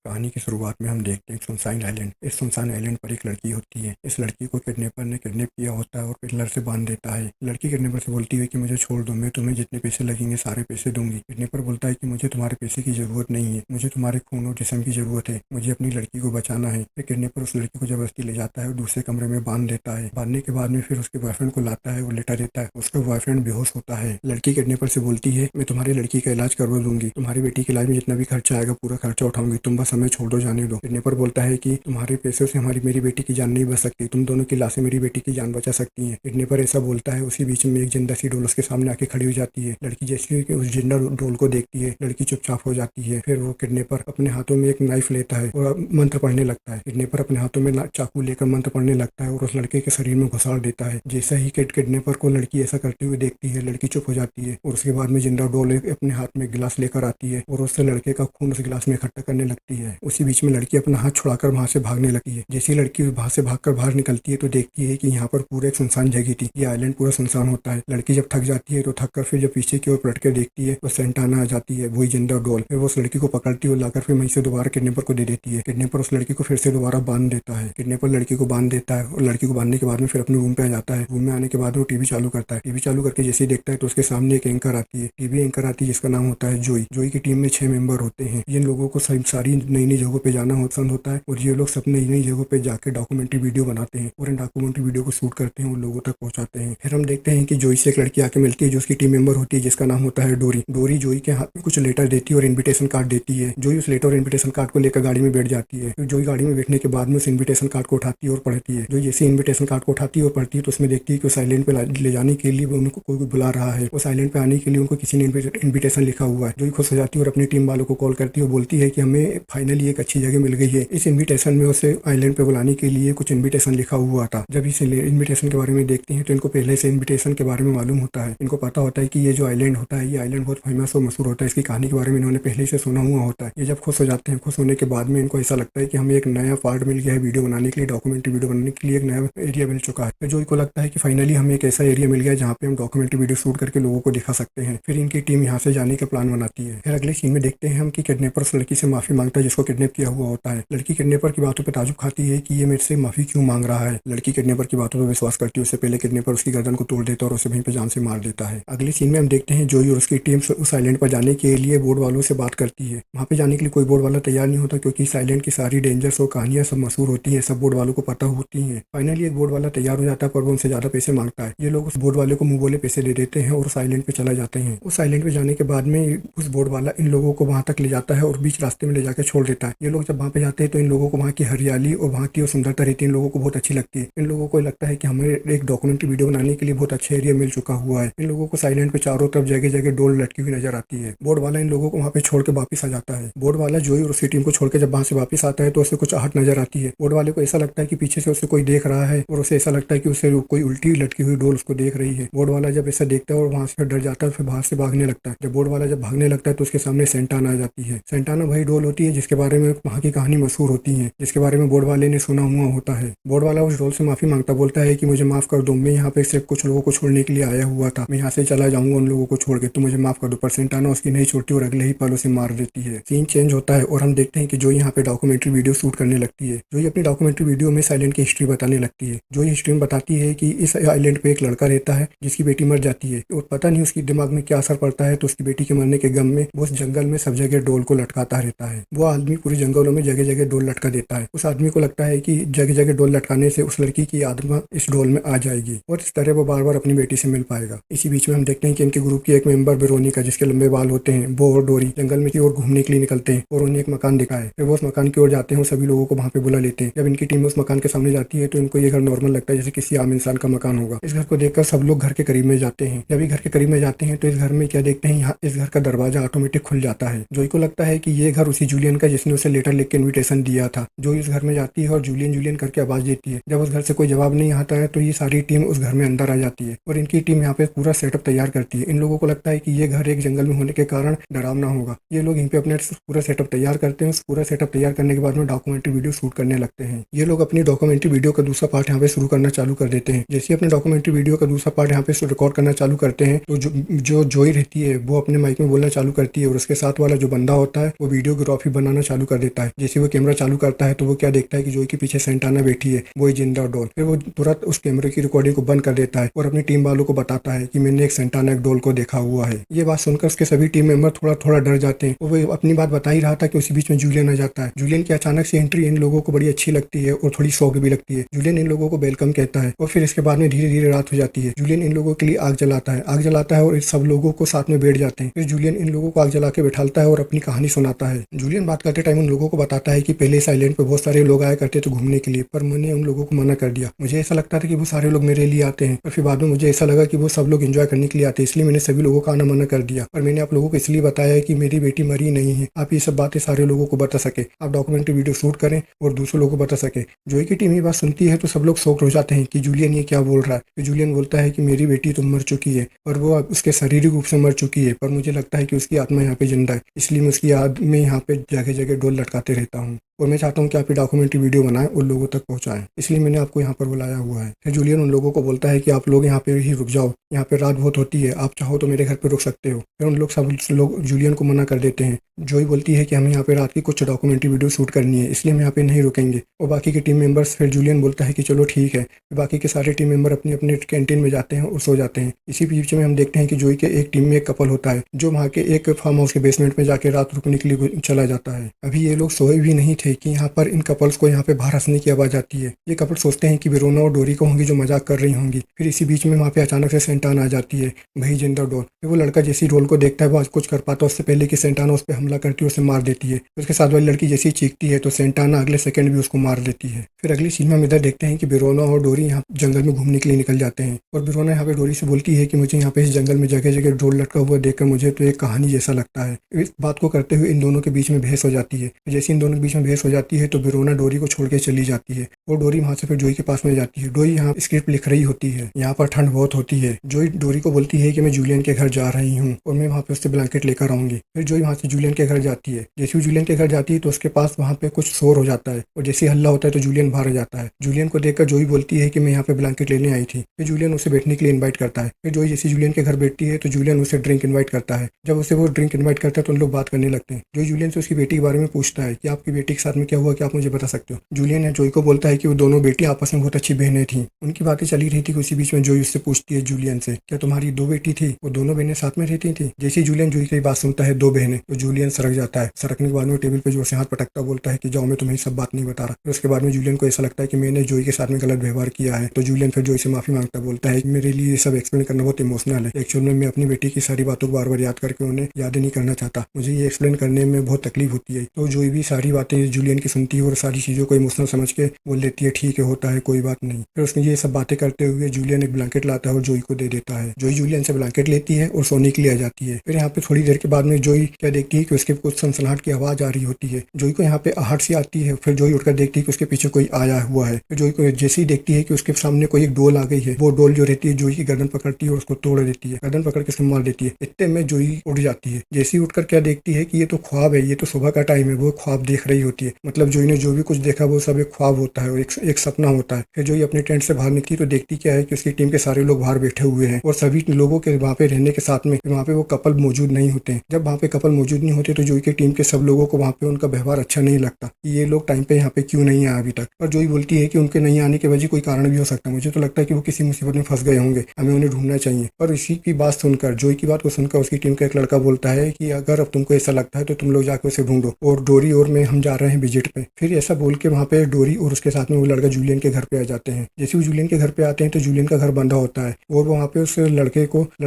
कहानी की शुरुआत में हम देखते हैं सुनसान आइलैंड। इस सुनसान आइलैंड पर एक लड़की होती है। इस लड़की को किडनैपर ने किडनैप किया होता है और पिलर से बांध देता है। लड़की किडनैपर से बोलती है कि मुझे छोड़ दो, मैं तुम्हें जितने पैसे लगेंगे सारे पैसे दूंगी। किडनैपर बोलता है कि मुझे तुम्हारे पैसे की जरूरत नहीं है, मुझे तुम्हारे खून और जिस्म की जरूरत है, मुझे अपनी लड़की को बचाना है। फिर किडनैपर उस लड़की को जबरदस्ती ले जाता है और दूसरे कमरे में बांध देता है। बांधने के बाद में फिर उसके बॉयफ्रेंड को लाता है और लेटा देता है। उसका बॉयफ्रेंड बेहोश होता है। लड़की किडनैपर से बोलती है, मैं तुम्हारी लड़की का इलाज करवा दूंगी, तुम्हारी बेटी के इलाज में जितना भी खर्चा आएगा पूरा खर्चा उठाऊंगी, तुम बस हमें छोड़ दो, जाने दो। किडनैपर बोलता है कि तुम्हारे पैसों से मेरी बेटी की जान नहीं बच सकती, तुम दोनों की लाशें मेरी बेटी की जान बचा सकती हैं। किडनैपर ऐसा बोलता है। उसी बीच में एक जिंदा सी डोल उसके सामने आके खड़ी हो जाती है। लड़की जैसे कि उस जिंदा डोल को देखती है, लड़की चुपचाप हो जाती है। फिर वो किडनैपर अपने हाथों में एक नाइफ लेता है और मंत्र पढ़ने लगता है। किडनैपर अपने हाथों में चाकू लेकर मंत्र पढ़ने लगता है और उस लड़के के शरीर में घुसाड़ देता है। जैसा ही किडनैपर को लड़की ऐसा करते हुए देखती है, लड़की चुप हो जाती है और उसके बाद में जिंदा डोल अपने हाथ में गिलास लेकर आती है और उससे लड़के का खून उस गिलास में इकट्ठा करने लगती है। उसी बीच में लड़की अपना हाथ छुड़ाकर वहां से भागने लगती है। जैसे ही लड़की वहां से भागकर बाहर निकलती है तो देखती है कि यहाँ पर पूरा एक सुनसान जगह थी। ये आइलैंड पूरा सुनसान होता है। लड़की जब थक जाती है तो थक कर फिर जब पीछे की ओर पलट कर देखती है तो सेंटाना आ जाती है, वही जिंदा डॉल। फिर वो उस लड़की को पकड़ती है और लाकर फिर वहीं से दोबारा किडनैपर को दे देती है। किडनैपर उस लड़की को फिर से दोबारा बांध देता है। किडनैपर लड़की को बांध देता है और लड़की को बांधने के बाद में फिर अपने रूम पे आ जाता है। रूम में आने के बाद वो टीवी चालू करता है। टीवी चालू करके जैसे ही देखता है तो उसके सामने एक एंकर आती है। टीवी एंकर आती है जिसका नाम होता है जोई। जोई की टीम में 6 मेंबर होते हैं। इन लोगों को सारी नई नई जगहों पे जाना पसंद होता है और ये लोग सब नई नई जगहों पे जाके डॉक्यूमेंट्री वीडियो बनाते हैं और इन डॉक्यूमेंट्री वीडियो को शूट करते हैं और लोगों तक पहुंचाते हैं। फिर हम देखते हैं कि जोई से एक लड़की आके मिलती है जो उसकी टीम मेंबर होती है जिसका नाम होता है डोरी। डोरी जोई के हाथ में कुछ लेटर देती है और इन्विटेशन कार्ड देती है। जोई उस लेटर और इन्विटेशन कार्ड को लेकर गाड़ी में बैठ जाती है। फिर जोई गाड़ी में बैठने के बाद में उस इन्विटेशन कार्ड को उठाती है और पढ़ती है। जो जैसे इन्विटेशन कार्ड को उठाती है और पढ़ती है तो उसमें देखती है कि उस आइलैंड पे ले जाने के लिए उनको कोई बुला रहा है। उस आइलैंड पे आने के लिए उनको किसी ने इन्विटेशन लिखा हुआ है। जोई खुश हो जाती है और अपनी टीम वालों को कॉल करती है और बोलती है कि हमें फाइनली एक अच्छी जगह मिल गई है। इस इन्विटेशन में उसे आइलैंड पे बुलाने के लिए कुछ इन्विटेशन लिखा हुआ था। जब इस इन्विटेशन के बारे में देखते हैं तो इनको पहले से इन्विटेशन के बारे में मालूम होता है। इनको पता होता है कि ये जो आइलैंड होता है ये आइलैंड बहुत फेमस और मशहूर होता है। इसकी कहानी के बारे में इन्होंने पहले से सुना हुआ होता है। ये जब खुश हो जाते हैं, खुश होने के बाद में इनको ऐसा लगता है कि हमें एक नया पार्ट मिल गया है वीडियो बनाने के लिए, डॉक्यूमेंट्री वीडियो बनाने के लिए एक नया एरिया मिल चुका है। तो जो इनको लगता है कि फाइनली हमें एक ऐसा एरिया मिल गया है जहाँ पे हम डॉक्यूमेंट्री वीडियो शूट करके लोगों को दिखा सकते हैं। फिर इनकी टीम यहाँ से जाने का प्लान बनाती है। फिर अगले सीन में देखते हैं हम कि किडनैपर उस लड़की से माफी मांगता है जिसको किडनैप किया हुआ होता है। लड़की किडनैपर की बातों पर ताजुब खाती है कि ये मेरे से माफी क्यों मांग रहा है। लड़की किडनैपर की बातों पर विश्वास करती है। उससे पहले किडनैपर उसकी गर्दन को तोड़ देता है और उसे वहीं पर जान से मार देता है। अगले सीन में हम देखते हैं जोई और उसकी टीम उस आइलैंड पर जाने के लिए बोर्ड वालों से बात करती है। वहाँ पे जाने के लिए कोई बोर्ड वाला तैयार नहीं होता क्योंकि इस आइलैंड की सारी डेंजर्स और कहानियां सब मशहूर होती हैं, सब बोर्ड वालों को पता होती हैं। फाइनली एक बोर्ड वाला तैयार हो जाता है पर वो उनसे ज्यादा पैसे मांगता है। ये लोग उस बोर्ड वाले को मुंह बोले पैसे दे देते हैं और उस आइलैंड पे चला जाते हैं। उस आइलैंड पे जाने के बाद में उस बोर्ड वाला इन लोगों को वहां तक ले जाता है और बीच रास्ते में ले जाकर छोड़ देता है। ये लोग जब वहां पे जाते हैं तो इन लोगों को वहाँ की हरियाली और वहाँ की सुंदरता रहती है, इन लोगों को बहुत अच्छी लगती है। इन लोगों को लगता है कि हमें एक डॉक्यूमेंट्री वीडियो बनाने के लिए बहुत अच्छा एरिया मिल चुका हुआ है। इन लोगों को साइलेंट पे चारों तरफ जगह जगह डोल लटकी हुई नजर आती है। बोर्ड वाला इन लोगों को वहाँ पे छोड़ के वापस आ जाता है। बोर्ड वाला जोई और उसकी टीम को छोड़ के जब वहाँ से वापस आता है तो उसे कुछ आहट नजर आती है। बोर्ड वाले को ऐसा लगता है कि पीछे से उसे कोई देख रहा है और उसे ऐसा लगता है कि उसे कोई उल्टी लटकी हुई डोल उसको देख रही है। बोर्ड वाला जब ऐसा देखता है और वहाँ से डर जाता है फिर बाहर से भागने लगता है। जब बोर्ड वाला जब भागने लगता है तो उसके सामने सेंटाना आ जाती है। सेंटाना वही डोल होती है जिसके बारे में वहाँ की कहानी मशहूर होती है, जिसके बारे में बोर्ड वाले ने सुना हुआ होता है। बोर्ड वाला उस डोल से माफी मांगता, बोलता है कि मुझे माफ कर दो, मैं यहाँ पे सिर्फ कुछ लोगों को छोड़ने के लिए आया हुआ था, मैं यहाँ से चला जाऊंगा उन लोगों को छोड़ के, तो मुझे माफ कर दो। पर सेंटाना उसकी नहीं छोड़ती और अगले ही पल उसे मार देती है। सीन चेंज होता है और हम देखते हैं कि जो यहाँ पे डॉक्यूमेंट्री वीडियो शूट करने लगती है। जो अपनी डॉक्यूमेंट्री वीडियो में साइलेंट की हिस्ट्री बताने लगती है। जो हिस्ट्री में बताती है कि इस आइलैंड पे एक लड़का रहता है जिसकी बेटी मर जाती है और पता नहीं उसकी दिमाग में क्या असर पड़ता है तो उसकी बेटी के मरने के गम में वो उस जंगल में सब जगह डोल को लटकाता रहता है। वो आदमी पूरे जंगलों में जगह जगह डोल लटका देता है। उस आदमी को लगता है कि जगह जगह डोल लटकाने से उस लड़की की आत्मा इस डोल में आ जाएगी और इस तरह वो बार बार अपनी बेटी से मिल पाएगा। इसी बीच में हम देखते हैं कि इनके ग्रुप की एक मेंबर वेरोनिका, जिसके लंबे बाल होते हैं, वो और डोरी जंगल में की ओर घूमने के लिए निकलते हैं और उन्हें एक मकान दिखा है। फिर वो उस मकान की ओर जाते हैं और सभी लोगों को वहाँ पे बुला लेते हैं। जब इनकी टीम उस मकान के सामने जाती है तो इनको ये घर नॉर्मल लगता है जैसे किसी आम इंसान का मकान होगा। इस घर को देखकर सब लोग घर के करीब में जाते हैं। जब घर के करीब में जाते हैं तो इस घर में क्या देखते हैं, यहाँ इस घर का दरवाजा ऑटोमेटिक खुल जाता है। जोई को लगता है कि ये घर उसी जूलियन का जिसने उसे लेटर लिख के इन्विटेशन दिया था। जो इस घर में जाती है और जूलियन जूलियन करके आवाज देती है। जब उस घर से कोई जवाब नहीं आता है तो ये सारी टीम उस घर में अंदर आ जाती है और इनकी टीम यहाँ पे पूरा सेटअप तैयार करती है। इन लोगों को लगता है कि ये घर एक जंगल में होने के कारण डरावना होगा। ये लोग यहीं पे अपने पूरा सेटअप तैयार करते हैं। पूरा सेटअप तैयार करने के बाद में डॉक्यूमेंट्री वीडियो शूट करने लगते हैं। ये लोग अपनी डॉक्यूमेंट्री वीडियो का दूसरा पार्ट यहाँ पे शुरू करना चालू कर देते हैं। जैसे अपने डॉक्यूमेंट्री वीडियो का दूसरा पार्ट यहाँ पे रिकॉर्ड करना चालू करते हैं तो जो जोई रहती है वो अपने माइक में बोलना चालू करती है और उसके साथ वाला जो बंदा होता है वो वीडियोग्राफी बनाना बनाना चालू कर देता है। जैसे वो कैमरा चालू करता है तो वो क्या देखता है कि जोई के पीछे सेंटाना बैठी है, वो जिंदा डॉल। फिर वो तुरंत उस कैमरे की रिकॉर्डिंग को बंद कर देता है और अपनी टीम वालों को बताता है कि मैंने एक सेंटाना एक डॉल को देखा हुआ है। ये बात सुनकर उसके सभी टीम मेंबर थोड़ा थोड़ा डर जाते हैं। वो अपनी बात बता ही रहा था कि उसी बीच में जूलियन आ जाता है। जूलियन की अचानक से एंट्री इन लोगों को बड़ी अच्छी लगती है और थोड़ी शौक भी लगती है। जूलियन इन लोगों को वेलकम कहता है और फिर इसके बाद में धीरे धीरे रात हो जाती है। जूलियन इन लोगों के लिए आग जलाता है और सब लोगों को साथ में बैठ जाते हैं। फिर जूलियन इन लोगों को आग जला के बैठाता है और अपनी कहानी सुनाता है। जूलियन बात करते टाइम उन लोगों को बताता है कि पहले इस आइलैंड पे बहुत सारे लोग आया करते थे घूमने के लिए, पर मैंने उन लोगों को मना कर दिया। मुझे ऐसा लगता था कि वो सारे लोग मेरे लिए आते हैं, पर फिर बाद में मुझे ऐसा लगा कि वो सब लोग एंजॉय करने के लिए आते हैं, इसलिए मैंने सभी लोगों का आना मना कर दिया। और मैंने आप लोगों को इसलिए बताया है कि मेरी बेटी मरी नहीं है, आप ये सब बातें सारे लोगों को बता सके, आप डॉक्यूमेंट्री वीडियो शूट करें और दूसरे लोगों को बता सके। जोई की टीम ये बात सुनती है तो सब लोग शॉक हो जाते हैं कि जूलियन ये क्या बोल रहा है। फिर जूलियन बोलता है कि मेरी बेटी तो मर चुकी है और वो अब उसके शारीरिक रूप से मर चुकी है, पर मुझे लगता है कि उसकी आत्मा यहाँ पे जिंदा है, इसलिए मैं उसकी याद में यहाँ पे जगह जगह डोल लटकाते रहता हूँ और मैं चाहता हूँ कि आप ये डॉक्यूमेंट्री वीडियो बनाएं और लोगों तक पहुँचाएं, इसलिए मैंने आपको यहाँ पर बुलाया हुआ है। फिर जूलियन उन लोगों को बोलता है कि आप लोग यहाँ पे ही रुक जाओ, यहाँ पे रात बहुत होती है, आप चाहो तो मेरे घर पे रुक सकते हो। फिर उन लोग सब लोग जूलियन को मना कर देते हैं। जोई बोलती है कि हमें यहाँ पे रात की कुछ डॉक्यूमेंट्री वीडियो शूट करनी है, इसलिए हम यहाँ पे नहीं रुकेंगे। और बाकी के टीम मेंबर्स, फिर जूलियन बोलता है कि चलो ठीक है। बाकी के सारे टीम मेंबर अपनी अपने कैंटीन में जाते हैं और सो जाते हैं। इसी बीच में हम देखते हैं कि जोई के एक टीम में एक कपल होता है जो वहाँ के एक फार्म हाउस के बेसमेंट में जाके रात रुकने के लिए चला जाता है। अभी ये लोग सोए भी नहीं थे कि यहाँ पर इन कपल्स को यहाँ पे बाहर हंसने की आवाज आती है। ये कपल सोचते हैं कि वेरोना और डोरी को होंगी जो मजाक कर रही होंगी। फिर इसी बीच में वहाँ पे अचानक से सेंटाना आ जाती है, वही जिंदा डॉल। फिर वो लड़का जैसी डॉल को देखता है वो आज कुछ कर पाता है उससे पहले कि सेंटाना उस पर हमला करती है, उसे मार देती है। उसके साथ वाली लड़की जैसी चीखती है तो सेंटाना अगले सेकंड भी उसको मार देती है। फिर अगली सीन में हम इधर देखते हैं कि वेरोना और डोरी यहाँ जंगल में घूमने के लिए निकल जाते हैं और वेरोना यहाँ पे डोरी से बोलती है कि मुझे यहाँ पे इस जंगल में जगह जगह डोल लटका हुआ देखकर मुझे तो एक कहानी जैसा लगता है। इस बात को करते हुए इन दोनों के बीच में बहस हो जाती है। जैसे इन दोनों के बीच में बहस हो जाती है तो वेरोना डोरी को छोड़ के चली जाती है और डोरी वहाँ से फिर जोई के पास में जाती है। डोरी यहाँ स्क्रिप्ट लिख रही होती है। यहाँ पर ठंड बहुत होती है। जोई डोरी को बोलती है कि मैं जूलियन के घर जा रही हूँ और मैं वहाँ पे उससे ब्लैंकेट लेकर आऊंगी। फिर जोई वहाँ से जूलियन के घर जाती है। जैसे वो जूलियन के घर जाती है तो उसके पास वहाँ पे कुछ शोर हो जाता है और जैसे हल्ला होता है तो जूलियन बाहर आ जाता है। जूलियन को देखकर जोई बोलती है कि मैं यहाँ पे ब्लैंकेट लेने आई थी। फिर जूलियन उसे बैठने के लिए इन्वाइट करता है। फिर जोई जैसे जूलियन के घर बैठती है तो जूलियन उसे ड्रिंक इन्वाइट करता है। जब उसे वो ड्रिंक इन्वाइट करता है तो उन लोग बात करने लगते हैं। जोई जूलियन से उसकी बेटी के बारे में पूछता है कि आपकी बेटी के साथ में क्या हुआ, क्या आप मुझे बता सकते हो। जूलियन जोई को बोलता है कि वो दोनों बेटी आपस में बहुत अच्छी बहनें थी। उनकी बातें चली रही थी कि उसी बीच में जोई उससे पूछती है जूलियन से, क्या तुम्हारी दो बेटी थी? वो दोनों बहनें साथ में रहती थी। जैसे जूलियन जोई की बात सुनता है दो बहनें, तो जूलियन सरक जाता है। सरकने के बाद में टेबल पे जोर से हाथ पटकता बोलता है कि जाओ, मैं तुम्हें सब बात नहीं बता रहा। फिर उसके बाद में जूलियन को ऐसा लगता है कि मैंने जोई के साथ में गलत व्यवहार किया है। तो जूलियन फिर जोई से माफी मांगता बोलता है कि मेरे लिए ये सब एक्सप्लेन करना बहुत इमोशनल है। एक्चुअल में मैं अपनी बेटी की सारी बातों को बार बार याद करके उन्हें याद नहीं करना चाहता। मुझे ये एक्सप्लेन करने में बहुत तकलीफ होती है। तो जोई भी सारी बातें जूलियन की सुनती है और सारी चीज़ों को इमोशनल समझ के बोल लेती है ठीक है, होता है, कोई बात नहीं। फिर उसने ये सब बातें करते हुए जूलियन एक ब्लैंकेट लाता है और जोई को दे देता है। जोई जूलियन से ब्लैंकेट लेती है और सोने के लिए आ जाती है। फिर यहाँ पे थोड़ी देर के बाद में जोई क्या देखती है कि उसके कुछ सनसनाहट की आवाज आ रही होती है। जोई को यहाँ पे आहट सी आती है। फिर जोई उठकर देखती है कि उसके पीछे कोई आया हुआ है। फिर जोई को जैसे ही देखती है कि उसके सामने कोई एक डोल आ गई है, वो डोल जो रहती है जोई की गर्दन पकड़ती है और उसको तोड़ देती है। गर्दन पकड़ के उसको मार देती है। इतने में जोई उठ जाती है। जैसे ही उठकर क्या देखती है कि ये तो ख्वाब है, ये तो सुबह का टाइम है। वो ख्वाब देख रही होती है। मतलब जोई ने जो भी कुछ देखा वो सब एक ख्वाब होता है और एक सपना होता है। फिर जोई अपने टेंट से बाहर निकली तो देखती क्या है कि उसकी टीम के सारे लोग बाहर बैठे हुए हैं और सभी लोगों के वहाँ पे रहने के साथ में वहाँ पे वो कपल मौजूद नहीं होते हैं। जब वहाँ पे कपल मौजूद नहीं होते तो जोई की टीम के सब लोगों को वहाँ पे उनका व्यवहार अच्छा नहीं लगता कि ये लोग टाइम पे यहाँ पे क्यों नहीं आए अभी तक। और जोई बोलती है कि उनके नहीं आने की वजह कोई कारण भी हो सकता है। मुझे तो लगता है कि वो किसी मुसीबत में फंस गए होंगे, हमें उन्हें ढूंढना चाहिए। और इसी की बात सुनकर, जोई की बात को सुनकर उसकी टीम का एक लड़का बोलता है कि अगर अब तुमको ऐसा लगता है तो तुम लोग जाकर उसे ढूंढो और डोरी और मैं हम जा रहे हैं विजिट पे। फिर ऐसा बोल के वहाँ पे डोरी और उसके साथ में वो लड़का जूलियन के घर पे आ जाते हैं। जैसे वो जूलियन के घर पे आते हैं तो जूलियन का घर बंधा होता है और वहाँ पे उस लड़का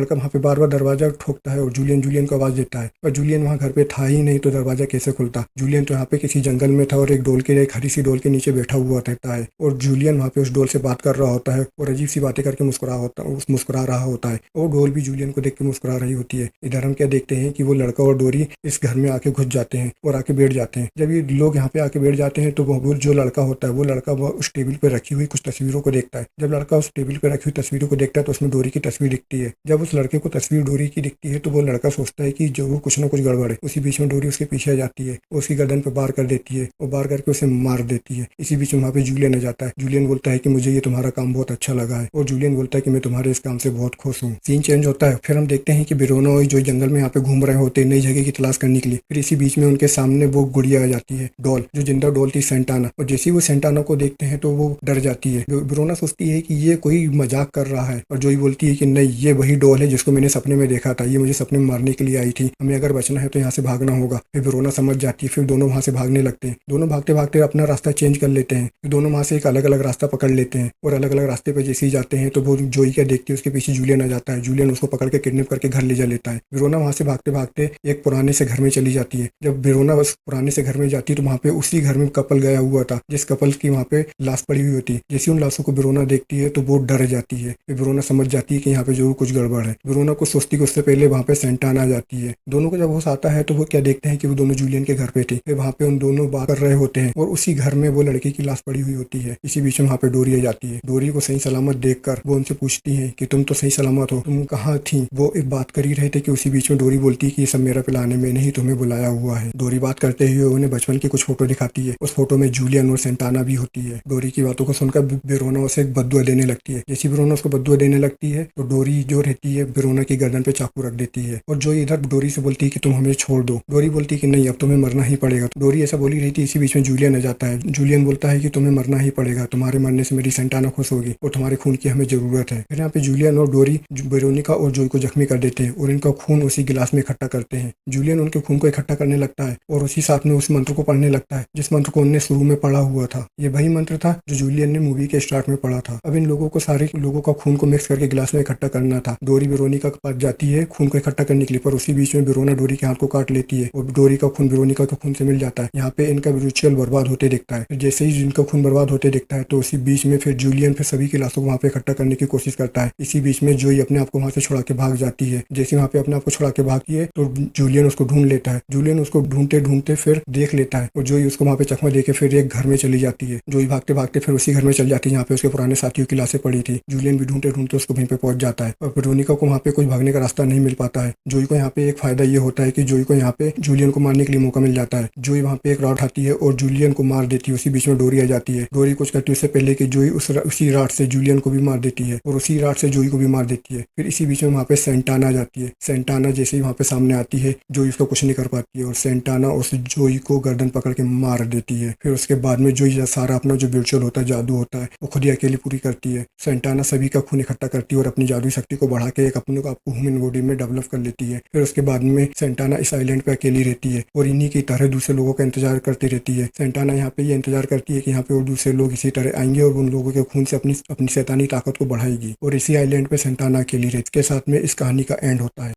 वहाँ पे बार बार दरवाजा ठोकता है और जूलियन को आवाज देता है। पर जूलियन वहाँ घर पे था ही नहीं तो दरवाजा कैसे खुलता। जूलियन तो यहाँ पे किसी जंगल में था और एक हरी सी डोल के नीचे बैठा हुआ रहता है और जूलियन वहाँ पे उस डोल से बात कर रहा होता है और अजीब सी बातें करके मुस्कुरा रहा होता है और डोल भी जूलियन को देख के मुस्कुरा रही होती है। इधर हम क्या देखते हैं कि वो लड़का और डोरी इस घर में आके घुस जाते हैं और आके बैठ जाते हैं। जब ये लोग यहाँ पे आके बैठ जाते हैं तो वो जो लड़का होता है वो लड़का वो उस टेबल पे रखी हुई कुछ तस्वीरों को देखता है। जब लड़का उस टेबल पे रखी हुई तस्वीरों को देखता है तो उसमें डोरी की तस्वीर दिखती है। जब उस लड़के को तस्वीर डोरी की दिखती है तो वो लड़का सोचता है कि जरूर कुछ ना कुछ गड़बड़ है। उसी बीच में डोरी उसके पीछे आ जाती है, उसकी गर्दन पे वार कर देती है और वार करके उसे मार देती है। इसी बीच में वहाँ पे जूलियन आ जाता है। जूलियन बोलता है कि मुझे ये तुम्हारा काम बहुत अच्छा लगा है और जूलियन बोलता है कि मैं तुम्हारे इस काम से बहुत खुश हूँ। सीन चेंज होता है। फिर हम देखते हैं कि वेरोना और जो जंगल में यहाँ पे घूम रहे होते हैं नई जगह की तलाश करने के लिए। फिर इसी बीच में उनके सामने वो गुड़िया आ जाती है, डॉल, जो जिंदा डॉल थी सेंटाना। और जैसे ही वो सेंटाना को देखते हैं तो वो डर जाती है। वेरोना सोचती है कि ये कोई मजाक कर रहा है और जोई बोलती है कि नहीं, ये वही डॉल है जिसको मैंने सपने में देखा था, ये मुझे सपने में मारने के लिए आई थी, हमें अगर बचना है तो यहाँ से भागना होगा। फिर वेरोना समझ जाती है। फिर दोनों वहाँ से भागने लगते हैं। दोनों भागते भागते अपना रास्ता चेंज कर लेते हैं। फिर दोनों वहाँ से एक अलग अलग रास्ता पकड़ लेते हैं और अलग अलग रास्ते पर जैसे ही जाते हैं तो वो जोई क्या देखती है उसके पीछे जूलियन आ जाता है। जूलियन उसको पकड़ के किडनैप करके घर ले जा लेता है। वेरोना वहाँ से भागते भागते एक पुराने से घर में चली जाती है। जब वेरोना उस पुराने से घर में जाती है तो वहाँ पे उसी घर में कपल गया हुआ था जिस कपल की वहाँ पे लाश पड़ी हुई होती है। जैसे उन लाशों को वेरोना देखती है तो वो डर जाती है। वेरोना समझ जाती है कि यहाँ पे जरूर कुछ गड़बड़ है। वेरोना को सोचती कि उससे पहले वहाँ पे सेंटाना आ जाती है। दोनों को जब होश आता है तो वो क्या देखते हैं कि वो दोनों जूलियन के घर पे थे। फिर वहाँ पे उन दोनों बात कर रहे होते हैं और उसी घर में वो लड़की की लाश पड़ी हुई होती है। इसी बीच में वहाँ पे डोरी आ जाती है। डोरी को सही सलामत देखकर वो उनसे पूछती है कि तुम तो सही सलामत हो, तुम कहाँ थी। वो एक बात कर ही रहे थे कि उसी बीच में डोरी बोलती है कि ये सब मेरा प्लान है, मैंने ही तुम्हें बुलाया हुआ है। डोरी बात करते हुए उन्हें बचपन की कुछ फोटो दिखाती है। उस फोटो में जूलियन और सेंटाना भी होती है। डोरी की बातों को सुनकर वेरोना उसे एक बद्दुआ देने लगती है। जैसी वेरोना उसको बद्दुआ देने लगती है तो डोरी जो रहती है वेरोना की गर्दन पे चाकू रख देती है और जो इधर डोरी से बोलती है कि तुम हमें छोड़ दो। डोरी बोलती है कि नहीं, अब तुम्हें मरना ही पड़ेगा। डोरी ऐसा बोली रही थी। इसी बीच में जूलियन आ जाता है। जूलियन बोलता है कि तुम्हें मरना ही पड़ेगा, तुम्हारे मरने से मेरी सेंटाना खुश होगी और तुम्हारे खून की हमें जरूरत है। फिर यहाँ पे जूलियन और डोरी वेरोनिका और जोई को जख्मी कर देते हैं और इनका खून उसी गिलास में इकट्ठा करते हैं। जूलियन उनके खून को इकट्ठा करने लगता है और उसी साथ में उस मंत्र को पढ़ने लगता है जिस मंत्र को उन्होंने शुरू में पढ़ा हुआ था। ये वही मंत्र था जो जूलियन ने मूवी के स्टार्ट में पढ़ा था। अब इन लोगों को सारे लोगों का खून को मिक्स करके गिलास में इकट्ठा करना था। डोरी वेरोनिका के पास जाती है खून को इकट्ठा करने के लिए, पर उसी बीच में वेरोना डोरी के हाथ को काट लेती है और डोरी का खून वेरोनिका के खून से मिल जाता है। यहाँ पे इनका रिचुअल बर्बाद होते दिखता है। जैसे ही इनका खून बर्बाद होते दिखता है तो उसी बीच में फिर जूलियन फिर सभी की लाशों को वहाँ पे इकट्ठा करने की कोशिश करता है। इसी बीच में जोई अपने आप को वहाँ से छुड़ा के भाग जाती है। जैसे वहाँ पे अपने आप को छुड़ा के भागती है तो जूलियन उसको ढूंढ लेता है। जूलियन उसको ढूंढते ढूंढते फिर देख लेता है और जोई उसको वहाँ पे चकमा देके फिर एक घर में चली जाती है। जोई भागते भागते फिर उसी घर में चल जाती है जहाँ पे उसके पुराने साथियों की लाशें पड़ी थी। जूलियन भी ढूंढते ढूंढते उसको वहीं पे पहुंच जाता है और वेरोनिका को वहाँ पे कोई भागने का रास्ता नहीं मिल पाता है। जोई को यहाँ पे एक फायदा ये होता है कि जोई को यहाँ पे जूलियन को मारने के लिए मौका मिल जाता है। जोई वहाँ पे एक रॉड उठाती है और जूलियन को मार देती है। उसी बीच में डोरी आ जाती है। डोरी कुछ करती है उससे पहले कि जोई उसी राड से जूलियन को भी मार देती है और उसी राड से जोई को भी मार देती है। फिर इसी बीच में वहाँ पे सेंटाना आ जाती है। सेंटाना जैसे ही वहाँ पे सामने आती है जोई उसको कुछ नहीं कर पाती है और सेंटाना उस जोई को गर्दन पकड़ के मार देती है। फिर उसके बाद में जोई सारा अपना जो विर्चुअल होता है, जादू होता है, वो खुद ही अकेली पूरी करती है। सेंटाना सभी का खून इकट्ठा करती है और अपनी जादुई शक्ति को बढ़ा के एक अपने को आपको ह्यूमन बॉडी में डेवलप कर लेती है। फिर उसके बाद में सेंटाना इस आइलैंड पे अकेली रहती है और इन्हीं की तरह दूसरे लोगों का इंतजार करती रहती है। सेंटाना यहाँ पे ये इंतजार करती है कि यहाँ पे और दूसरे लोग इसी तरह आएंगे और उन लोगों के खून से अपनी शैतानी ताकत को बढ़ाएगी और इसी आइलैंड पे सेंटाना अकेली रहती है। इसके साथ में इस कहानी का एंड होता है।